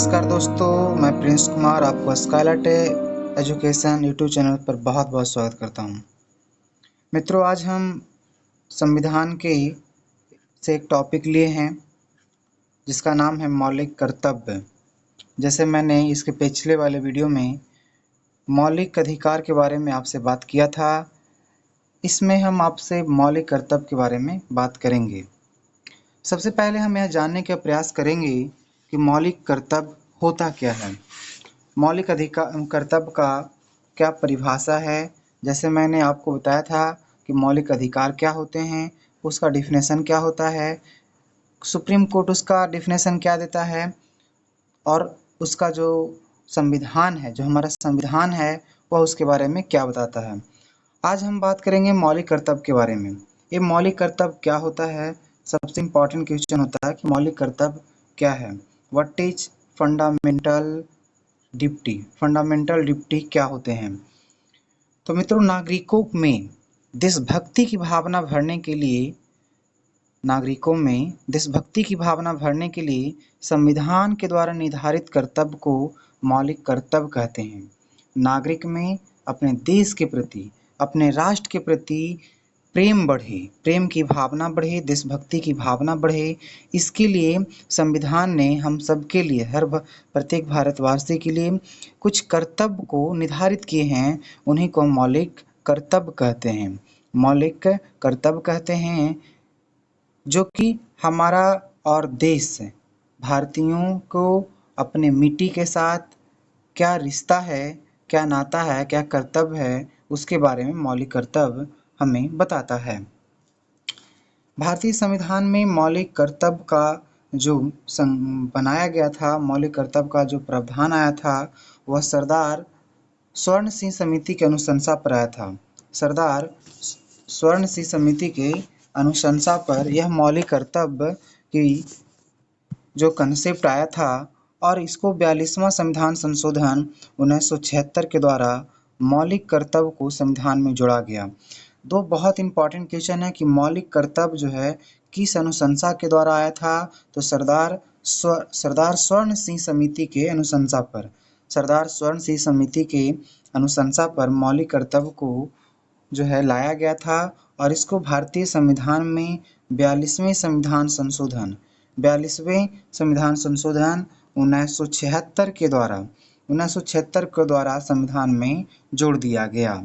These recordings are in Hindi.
नमस्कार दोस्तों, मैं प्रिंस कुमार आपको स्काइलाइट एजुकेशन यूट्यूब चैनल पर बहुत बहुत स्वागत करता हूं। मित्रों, आज हम संविधान के से एक टॉपिक लिए हैं जिसका नाम है मौलिक कर्तव्य। जैसे मैंने इसके पिछले वाले वीडियो में मौलिक अधिकार के बारे में आपसे बात किया था, इसमें हम आपसे मौलिक कर्तव्य के बारे में बात करेंगे। सबसे पहले हम यह जानने का प्रयास करेंगे कि मौलिक कर्तव्य होता क्या है। मौलिक अधिकार कर्तव्य का क्या परिभाषा है। जैसे मैंने आपको बताया था कि मौलिक अधिकार क्या होते हैं, उसका डिफिनेशन क्या होता है, सुप्रीम कोर्ट उसका डिफिनेशन क्या देता है और उसका जो संविधान है, जो हमारा संविधान है, वह उसके बारे में क्या बताता है। आज हम बात करेंगे मौलिक कर्तव्य के बारे में। ये मौलिक कर्तव्य क्या होता है, सबसे इम्पोर्टेंट क्वेश्चन होता है कि मौलिक कर्तव्य क्या है। What is fundamental duty, fundamental duty क्या होते हैं। तो मित्रों, नागरिकों में देशभक्ति की भावना भरने के लिए संविधान के द्वारा निर्धारित कर्तव्य को मौलिक कर्तव्य कहते हैं। नागरिक में अपने देश के प्रति, अपने राष्ट्र के प्रति प्रेम बढ़े, प्रेम की भावना बढ़े, देशभक्ति की भावना बढ़े, इसके लिए संविधान ने हम सबके लिए, प्रत्येक भारतवासी के लिए कुछ कर्तव्य को निर्धारित किए हैं। उन्हीं को मौलिक कर्तव्य कहते हैं। मौलिक कर्तव्य कहते हैं जो कि हमारा और देश भारतीयों को अपने मिट्टी के साथ क्या रिश्ता है, क्या नाता है, क्या कर्तव्य है, उसके बारे में मौलिक कर्तव्य हमें बताता है। भारतीय संविधान में मौलिक कर्तव्य का जो बनाया गया था, मौलिक कर्तव्य का जो प्रावधान आया था, वह सरदार स्वर्ण सिंह समिति के अनुशंसा पर आया था। सरदार स्वर्ण सिंह समिति के अनुशंसा पर यह मौलिक कर्तव्य की जो कंसेप्ट आया था और इसको 42वां संविधान संशोधन 1976 के द्वारा मौलिक कर्तव्य को संविधान में जोड़ा गया। दो बहुत इंपॉर्टेंट क्वेश्चन है कि मौलिक कर्तव्य जो है किस अनुशंसा के द्वारा आया था। तो सरदार स्वर्ण सिंह समिति के अनुशंसा पर, सरदार स्वर्ण सिंह समिति के अनुशंसा पर मौलिक कर्तव्य को जो है लाया गया था और इसको भारतीय संविधान में 42वें संविधान संशोधन 1976 के द्वारा संविधान में जोड़ दिया गया।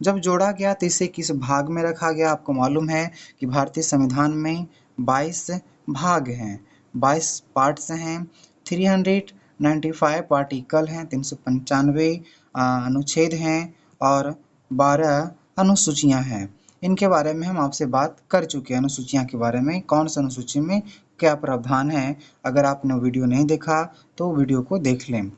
जब जोड़ा गया तो इसे किस भाग में रखा गया। आपको मालूम है कि भारतीय संविधान में 22 भाग हैं, 22 पार्ट्स हैं, 395 आर्टिकल हैं, 395 अनुच्छेद हैं और 12 अनुसूचियां हैं। इनके बारे में हम आपसे बात कर चुके हैं। अनुसूचियां के बारे में, कौन सा अनुसूची में क्या प्रावधान है। अगर आपने वीडियो नहीं देखा तो वीडियो को देख लें।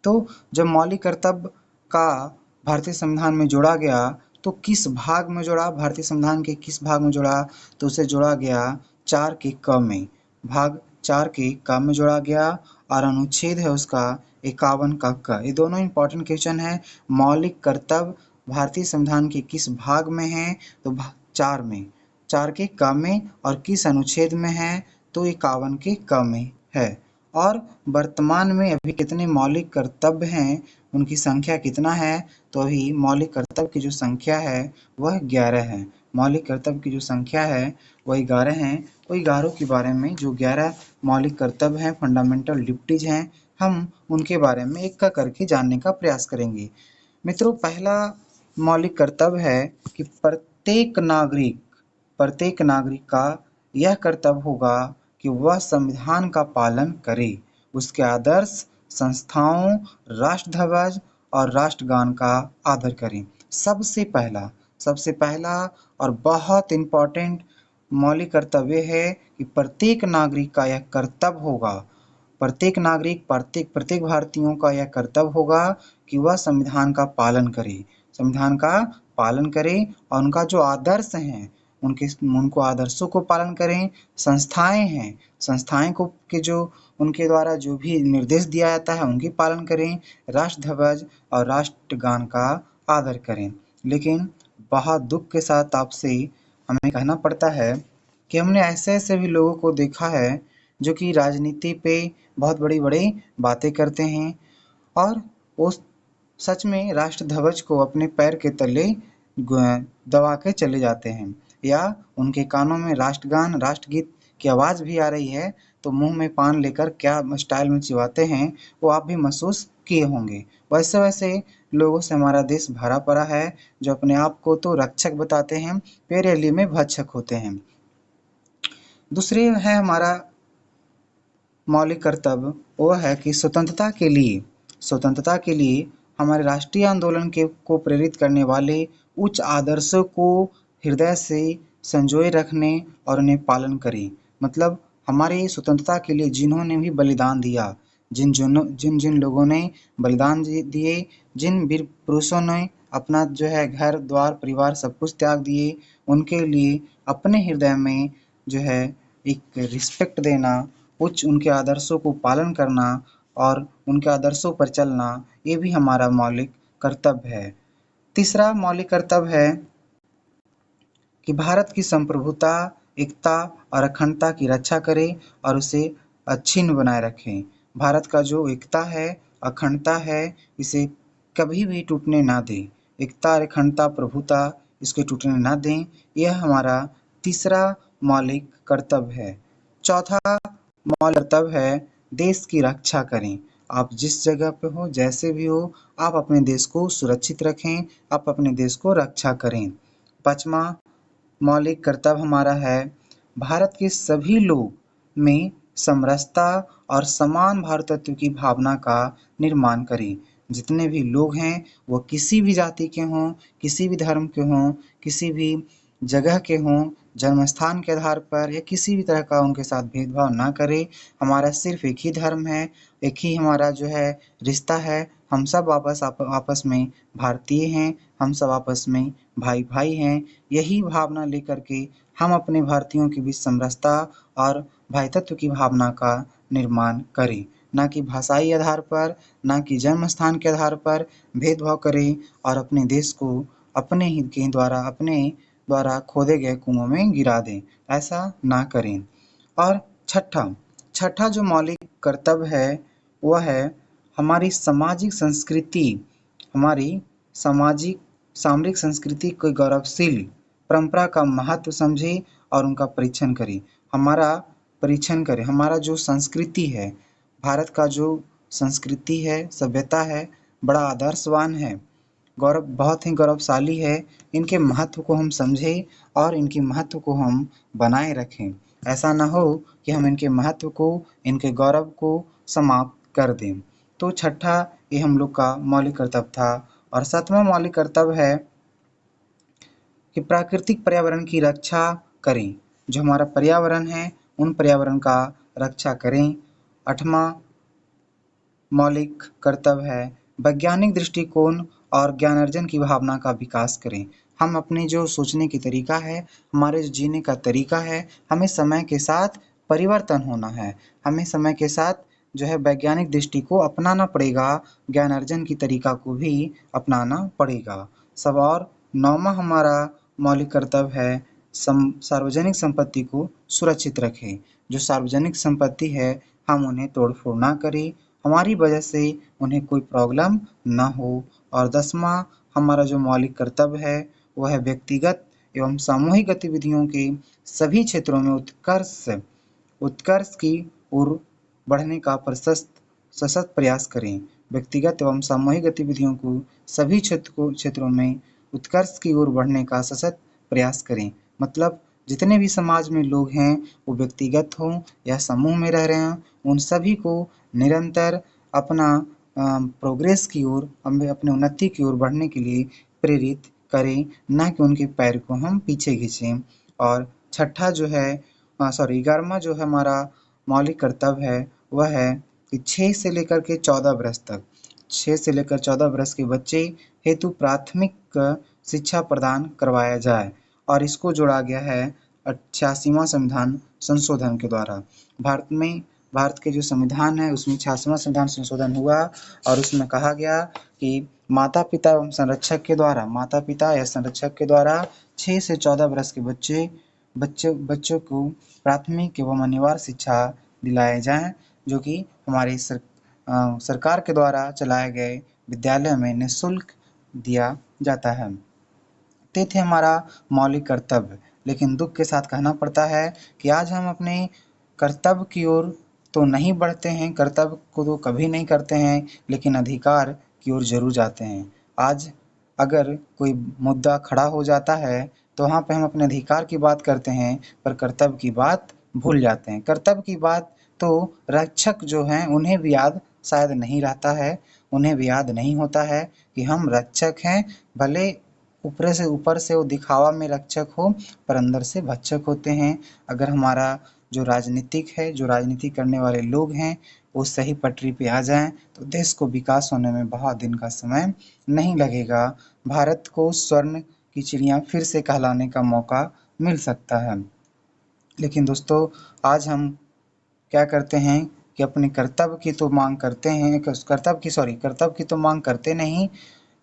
तो जब मौलिक कर्तव्य का भारतीय संविधान में जोड़ा गया तो किस भाग में जोड़ा, भारतीय संविधान के किस भाग में जोड़ा, तो उसे जोड़ा गया 4 के क में, भाग 4 के क में जोड़ा गया और अनुच्छेद है उसका 51 का क। ये दोनों इंपॉर्टेंट क्वेश्चन है। मौलिक कर्तव्य भारतीय संविधान के किस भाग में है, तो 4 में, 4 के क में, और किस अनुच्छेद में है, तो 51 के क में है। और वर्तमान में अभी कितने मौलिक कर्तव्य हैं, उनकी संख्या कितना है, तो अभी मौलिक कर्तव्य की जो संख्या है वह 11 है। मौलिक कर्तव्य की जो संख्या है वह 11 है। वो 11 के बारे में, जो 11 मौलिक कर्तव्य हैं, फंडामेंटल ड्यूटीज हैं, हम उनके बारे में एक करके जानने का प्रयास करेंगे। मित्रों, पहला मौलिक कर्तव्य है कि प्रत्येक नागरिक का यह कर्तव्य होगा कि वह संविधान का पालन करे, उसके आदर्श, संस्थाओं, राष्ट्रध्वज और राष्ट्रगान का आदर करें। सबसे पहला और बहुत इम्पोर्टेंट मौलिक कर्तव्य है कि प्रत्येक नागरिक का यह कर्तव्य होगा, प्रत्येक भारतीयों का यह कर्तव्य होगा कि वह संविधान का पालन करे और उनका जो आदर्श हैं उनको आदर्शों को पालन करें। संस्थाएं को के जो उनके द्वारा जो भी निर्देश दिया जाता है उनके पालन करें। राष्ट्रध्वज और राष्ट्रगान का आदर करें। लेकिन बहुत दुख के साथ आपसे हमें कहना पड़ता है कि हमने ऐसे भी लोगों को देखा है जो कि राजनीति पे बहुत बड़ी-बड़ी बातें करते हैं और वो सच में राष्ट्र ध्वज को अपने पैर के तले दबा के चले जाते हैं या उनके कानों में राष्ट्रगान राष्ट्रगीत की आवाज़ भी आ रही है तो मुंह में पान लेकर क्या स्टाइल में चिल्लाते हैं वो आप भी महसूस किए होंगे। वैसे वैसे लोगों से हमारा देश भरा पड़ा है जो अपने आप को तो रक्षक बताते हैं फिर रैली में भक्षक होते हैं। दूसरी है हमारा मौलिक कर्तव्य वो है कि स्वतंत्रता के लिए हमारे राष्ट्रीय आंदोलन के को प्रेरित करने वाले उच्च आदर्शों को हृदय से संजोए रखने और उन्हें पालन करें। मतलब हमारे स्वतंत्रता के लिए जिन्होंने भी बलिदान दिया, जिन जिन लोगों ने बलिदान दिए, जिन वीर पुरुषों ने अपना जो है घर द्वार परिवार सब कुछ त्याग दिए, उनके लिए अपने हृदय में जो है एक रिस्पेक्ट देना, उनके आदर्शों को पालन करना और उनके आदर्शों पर चलना ये भी हमारा मौलिक कर्तव्य है। तीसरा मौलिक कर्तव्य है कि भारत की संप्रभुता, एकता और अखंडता की रक्षा करें और उसे अक्षुण्ण बनाए रखें। भारत का जो एकता है, अखंडता है, इसे कभी भी टूटने ना दें। एकता और अखंडता, प्रभुता इसके टूटने ना दें। यह हमारा तीसरा मौलिक कर्तव्य है। चौथा मौलिक कर्तव्य है देश की रक्षा करें। आप जिस जगह पे हो, जैसे भी हो, आप अपने देश को सुरक्षित रखें, आप अपने देश को रक्षा करें। पाँचवां मौलिक कर्तव्य हमारा है भारत के सभी लोग में समरसता और समान भारतत्व की भावना का निर्माण करें। जितने भी लोग हैं वो किसी भी जाति के हों, किसी भी धर्म के हों, किसी भी जगह के हों, जन्म स्थान के आधार पर या किसी भी तरह का उनके साथ भेदभाव ना करें। हमारा सिर्फ एक ही धर्म है, एक ही हमारा जो है रिश्ता है। हम सब आपस में भारतीय हैं, हम सब आपस में भाई भाई हैं। यही भावना लेकर के हम अपने भारतीयों के बीच समरसता और भाईतत्व की भावना का निर्माण करें। ना कि भाषाई आधार पर, ना कि जन्म स्थान के आधार पर भेदभाव करें और अपने देश को अपने ही के द्वारा खोदे गए कुओं में गिरा दें। ऐसा ना करें। और छठा जो मौलिक कर्तव्य है वह है हमारी सामाजिक संस्कृति, हमारी सामाजिक सामरिक संस्कृति को गौरवशील परंपरा का महत्व समझे और उनका परीक्षण करें। हमारा जो संस्कृति है, भारत का जो संस्कृति है, सभ्यता है, बड़ा आदर्शवान है, बहुत ही गौरवशाली है। इनके महत्व को हम समझें और इनके महत्व को हम बनाए रखें। ऐसा ना हो कि हम इनके महत्व को, इनके गौरव को समाप्त कर दें। तो छठा ये हम लोग का मौलिक कर्तव्य था। और सातवां मौलिक कर्तव्य है कि प्राकृतिक पर्यावरण की रक्षा करें। जो हमारा पर्यावरण है उन पर्यावरण का रक्षा करें। आठवां मौलिक कर्तव्य है वैज्ञानिक दृष्टिकोण और ज्ञानार्जन की भावना का विकास करें। हम अपने जो सोचने की तरीका है, हमारे जो जीने का तरीका है, हमें समय के साथ परिवर्तन होना है। हमें समय के साथ जो है वैज्ञानिक दृष्टि को अपनाना पड़ेगा, ज्ञानार्जन की तरीका को भी अपनाना पड़ेगा। सब और नौवां हमारा मौलिक कर्तव्य है सार्वजनिक संपत्ति को सुरक्षित रखें। जो सार्वजनिक संपत्ति है हम उन्हें तोड़ फोड़ ना करें, हमारी वजह से उन्हें कोई प्रॉब्लम ना हो। और 10वां हमारा जो मौलिक कर्तव्य है वह है व्यक्तिगत एवं सामूहिक गतिविधियों के सभी क्षेत्रों में उत्कर्ष की ओर बढ़ने का सशक्त प्रयास करें। व्यक्तिगत एवं सामूहिक गतिविधियों को सभी क्षेत्रों में उत्कर्ष की ओर बढ़ने का सशक्त प्रयास करें। मतलब जितने भी समाज में लोग हैं वो व्यक्तिगत हों या समूह में रह रहे हों, उन सभी को निरंतर अपना प्रोग्रेस की ओर, अपने उन्नति की ओर बढ़ने के लिए प्रेरित करें, ना कि उनके पैर को हम पीछे खींचें। और छठा जो है 11वां जो है हमारा मौलिक कर्तव्य है वह है कि 6 से लेकर के 14 वर्ष तक 6 से लेकर 14 वर्ष के बच्चे हेतु प्राथमिक शिक्षा प्रदान करवाया जाए और इसको जोड़ा गया है 86वां संविधान संशोधन के द्वारा। भारत के जो संविधान है उसमें 86वां संविधान संशोधन हुआ और उसमें कहा गया कि माता पिता या संरक्षक के द्वारा 6 से 14 वर्ष के बच्चों को प्राथमिक एवं अनिवार्य शिक्षा दिलाए जाएं, जो कि हमारी सरकार के द्वारा चलाए गए विद्यालय में निःशुल्क दिया जाता है। ते थे हमारा मौलिक कर्तव्य, लेकिन दुख के साथ कहना पड़ता है कि आज हम अपने कर्तव्य की ओर तो नहीं बढ़ते हैं, कर्तव्य को तो कभी नहीं करते हैं, लेकिन अधिकार की ओर जरूर जाते हैं। आज अगर कोई मुद्दा खड़ा हो जाता है तो वहाँ पे हम अपने अधिकार की बात करते हैं, पर कर्तव्य की बात भूल जाते हैं। कर्तव्य की बात तो रक्षक जो हैं उन्हें भी याद शायद नहीं रहता है, उन्हें भी याद नहीं होता है कि हम रक्षक हैं। भले ऊपर से वो दिखावा में रक्षक हो, पर अंदर से भक्षक होते हैं। अगर हमारा जो राजनीतिक है, जो राजनीति करने वाले लोग हैं, वो सही पटरी पे आ जाएं तो देश को विकास होने में बहुत दिन का समय नहीं लगेगा। भारत को स्वर्ण की चिड़िया फिर से कहलाने का मौका मिल सकता है। लेकिन दोस्तों, आज हम क्या करते हैं कि अपने कर्तव्य की तो मांग करते हैं, कर्तव्य की तो मांग करते नहीं,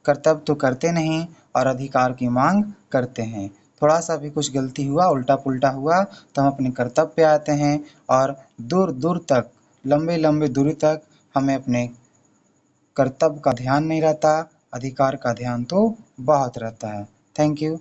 कर्तव्य तो करते नहीं और अधिकार की मांग करते हैं। थोड़ा सा भी कुछ गलती हुआ, उल्टा पुल्टा हुआ तो हम अपने कर्तव्य पे आते हैं और दूर दूर तक, लंबे लंबे दूरी तक हमें अपने कर्तव्य का ध्यान नहीं रहता, अधिकार का ध्यान तो बहुत रहता है। Thank you.